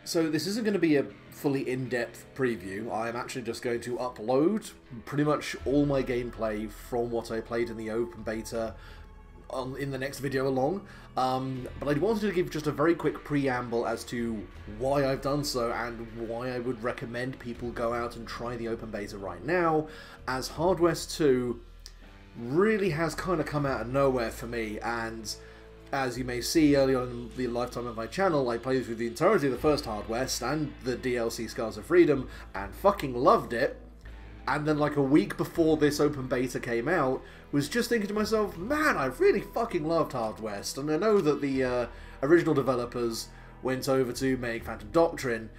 So this isn't going to be a fully in-depth preview. I am actually just going to upload pretty much all my gameplay from what I played in the open beta in the next video along. But I wanted to give just a very quick preamble as to why I've done so and why I would recommend people go out and try the open beta right now, as Hard West 2 really has kind of come out of nowhere for me. And as you may see early on in the lifetime of my channel, I played through the entirety of the first Hard West and the DLC Scars of Freedom and fucking loved it. And then like a week before this open beta came out, was just thinking to myself, man, I really fucking loved Hard West. And I know that the original developers went over to make Phantom Doctrine,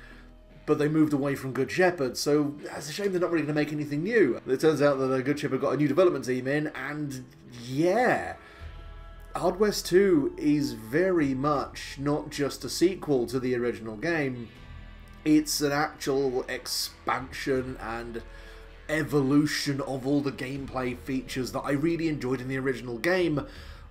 but they moved away from Good Shepherd, so it's a shame they're not really going to make anything new. It turns out that Good Shepherd got a new development team in, and yeah, Hard West 2 is very much not just a sequel to the original game, it's an actual expansion and evolution of all the gameplay features that I really enjoyed in the original game,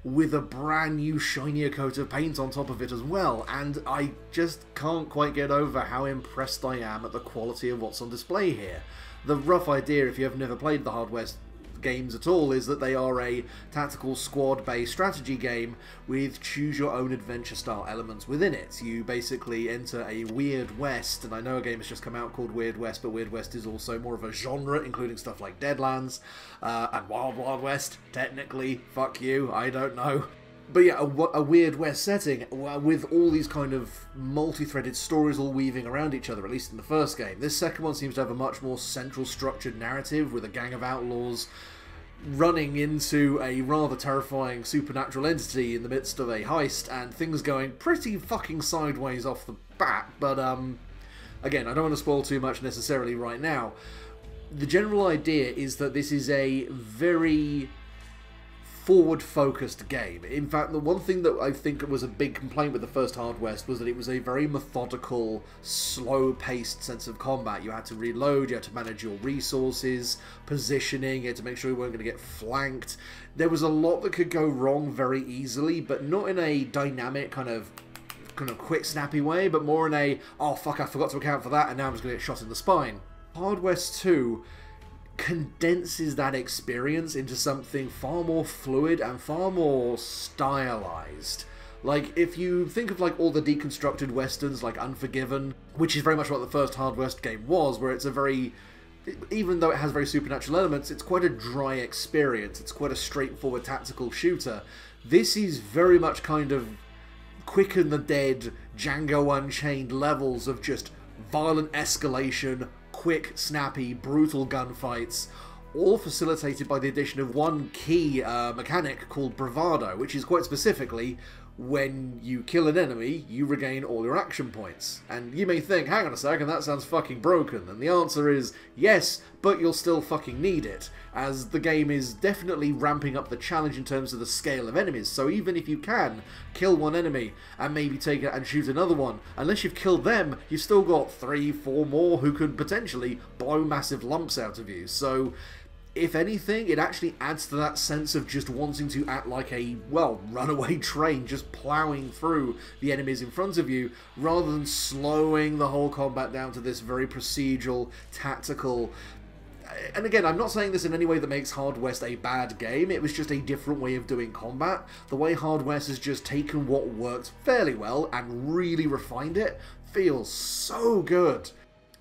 with a brand new shinier coat of paint on top of it as well, and I just can't quite get over how impressed I am at the quality of what's on display here. The rough idea, if you have never played the Hard West games at all, is that they are a tactical squad-based strategy game with choose-your-own-adventure style elements within it. You basically enter a Weird West, and I know a game has just come out called Weird West, but Weird West is also more of a genre, including stuff like Deadlands, and Wild Wild West, technically, fuck you, I don't know. But yeah, a Weird West setting with all these kind of multi-threaded stories all weaving around each other, at least in the first game. This second one seems to have a much more central structured narrative with a gang of outlaws running into a rather terrifying supernatural entity in the midst of a heist, and things going pretty fucking sideways off the bat. But again, I don't want to spoil too much necessarily right now. The general idea is that this is a very forward-focused game. In fact, the one thing that I think was a big complaint with the first Hard West was that it was a very methodical, slow-paced sense of combat. You had to reload, you had to manage your resources, positioning, you had to make sure you weren't going to get flanked. There was a lot that could go wrong very easily, but not in a dynamic kind of quick, snappy way, but more in a, oh fuck, I forgot to account for that, and now I'm just going to get shot in the spine. Hard West 2 condenses that experience into something far more fluid and far more stylized. Like, if you think of like all the deconstructed westerns like Unforgiven, which is very much what the first Hard West game was, where it's a very, even though it has very supernatural elements, it's quite a dry experience, it's quite a straightforward tactical shooter. This is very much kind of Quick and the Dead, Django Unchained levels of just violent escalation, quick, snappy, brutal gunfights, all facilitated by the addition of one key mechanic called Bravado, which is quite specifically, when you kill an enemy, you regain all your action points. And you may think, hang on a second, that sounds fucking broken. And the answer is, yes, but you'll still fucking need it, as the game is definitely ramping up the challenge in terms of the scale of enemies. So even if you can kill one enemy and maybe take it and shoot another one, unless you've killed them, you've still got 3, 4 more who could potentially blow massive lumps out of you. So if anything, it actually adds to that sense of just wanting to act like a, well, runaway train, just ploughing through the enemies in front of you, rather than slowing the whole combat down to this very procedural, tactical. And again, I'm not saying this in any way that makes Hard West a bad game, it was just a different way of doing combat. The way Hard West has just taken what worked fairly well and really refined it feels so good.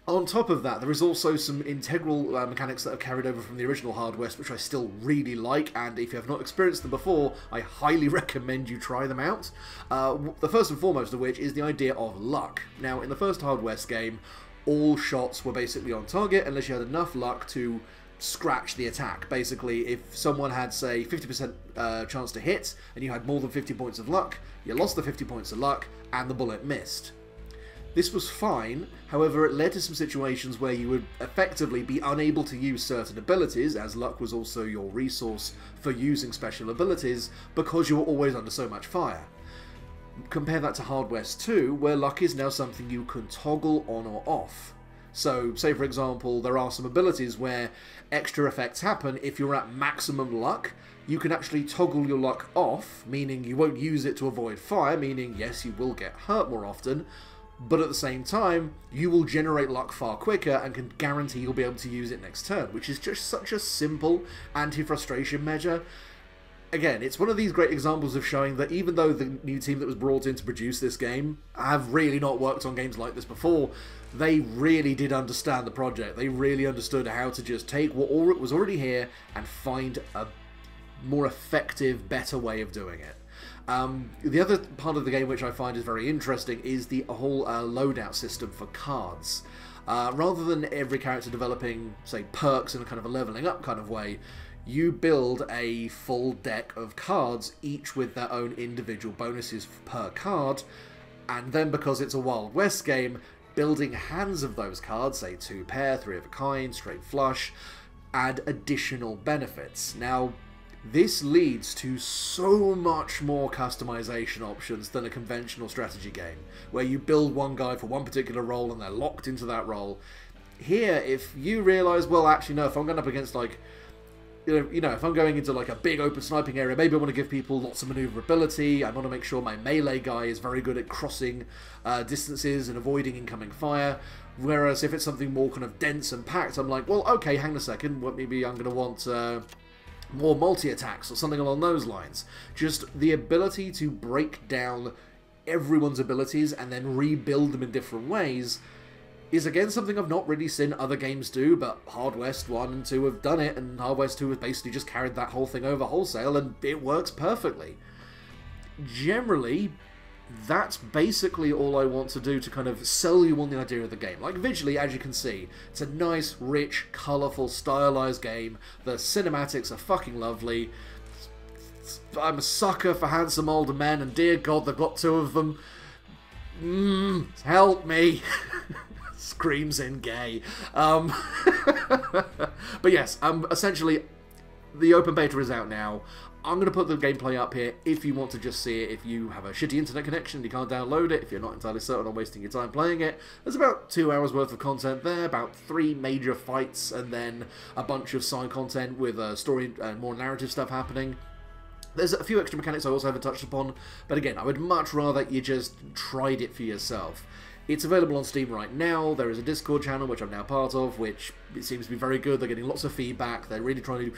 On top of that, there is also some integral mechanics that are carried over from the original Hard West, which I still really like, and if you have not experienced them before, I highly recommend you try them out. The first and foremost of which is the idea of luck. Now, in the first Hard West game, all shots were basically on target unless you had enough luck to scratch the attack. Basically, if someone had, say, 50% chance to hit, and you had more than 50 points of luck, you lost the 50 points of luck, and the bullet missed. This was fine, however it led to some situations where you would effectively be unable to use certain abilities, as luck was also your resource for using special abilities, because you were always under so much fire. Compare that to Hard West 2, where luck is now something you can toggle on or off. So, say for example, there are some abilities where extra effects happen if you're at maximum luck. You can actually toggle your luck off, meaning you won't use it to avoid fire, meaning yes, you will get hurt more often, but at the same time, you will generate luck far quicker and can guarantee you'll be able to use it next turn, which is just such a simple anti-frustration measure. Again, it's one of these great examples of showing that even though the new team that was brought in to produce this game have really not worked on games like this before, they really did understand the project. They really understood how to just take what was already here and find a more effective, better way of doing it. The other part of the game which I find is very interesting is the whole loadout system for cards. Rather than every character developing, say, perks in a kind of a leveling up kind of way, you build a full deck of cards, each with their own individual bonuses per card, and then because it's a Wild West game, building hands of those cards, say 2 pair, 3 of a kind, straight flush, add additional benefits. Now, this leads to so much more customization options than a conventional strategy game, where you build one guy for one particular role and they're locked into that role. Here, if you realise, well, actually, no, if I'm going up against, like, you know, if I'm going into like a big open sniping area, maybe I want to give people lots of maneuverability. I want to make sure my melee guy is very good at crossing distances and avoiding incoming fire. Whereas if it's something more kind of dense and packed, I'm like, well, okay, hang on a second, maybe I'm going to want more multi-attacks or something along those lines. Just the ability to break down everyone's abilities and then rebuild them in different ways is again something I've not really seen other games do, but Hard West 1 and 2 have done it, and Hard West 2 has basically just carried that whole thing over wholesale, and it works perfectly. Generally, that's basically all I want to do to kind of sell you on the idea of the game. Like, visually, as you can see, it's a nice, rich, colourful, stylized game. The cinematics are fucking lovely. I'm a sucker for handsome older men, and dear God, they've got 2 of them. Help me. Screams in gay. But yes, essentially, the open beta is out now. I'm going to put the gameplay up here if you want to just see it. If you have a shitty internet connection, you can't download it. If you're not entirely certain on wasting your time playing it, there's about 2 hours worth of content there, about 3 major fights, and then a bunch of side content with story and more narrative stuff happening. There's a few extra mechanics I also haven't touched upon, but again, I would much rather you just tried it for yourself. It's available on Steam right now. There is a Discord channel, which I'm now part of, which it seems to be very good. They're getting lots of feedback. They're really trying to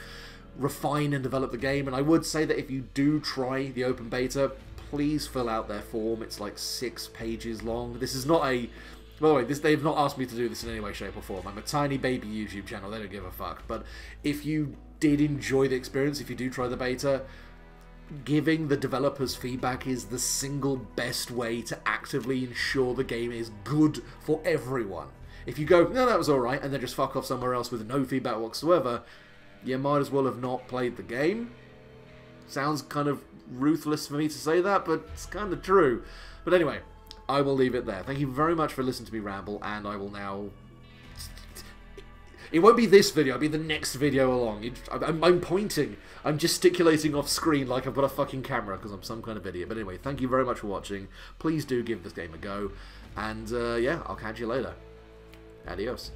refine and develop the game, and I would say that if you do try the open beta, please fill out their form. It's like 6 pages long. This is not a... By the way, they've not asked me to do this in any way, shape, or form. I'm a tiny baby YouTube channel. They don't give a fuck. But if you did enjoy the experience, if you do try the beta, giving the developers feedback is the single best way to actively ensure the game is good for everyone. If you go, no, that was alright, and then just fuck off somewhere else with no feedback whatsoever, you might as well have not played the game. Sounds kind of ruthless for me to say that, but it's kind of true. But anyway, I will leave it there. Thank you very much for listening to me ramble, and I will now... It won't be this video, it'll be the next video along. I'm pointing. I'm gesticulating off screen like I've got a fucking camera because I'm some kind of idiot. But anyway, thank you very much for watching. Please do give this game a go. And yeah, I'll catch you later. Adios.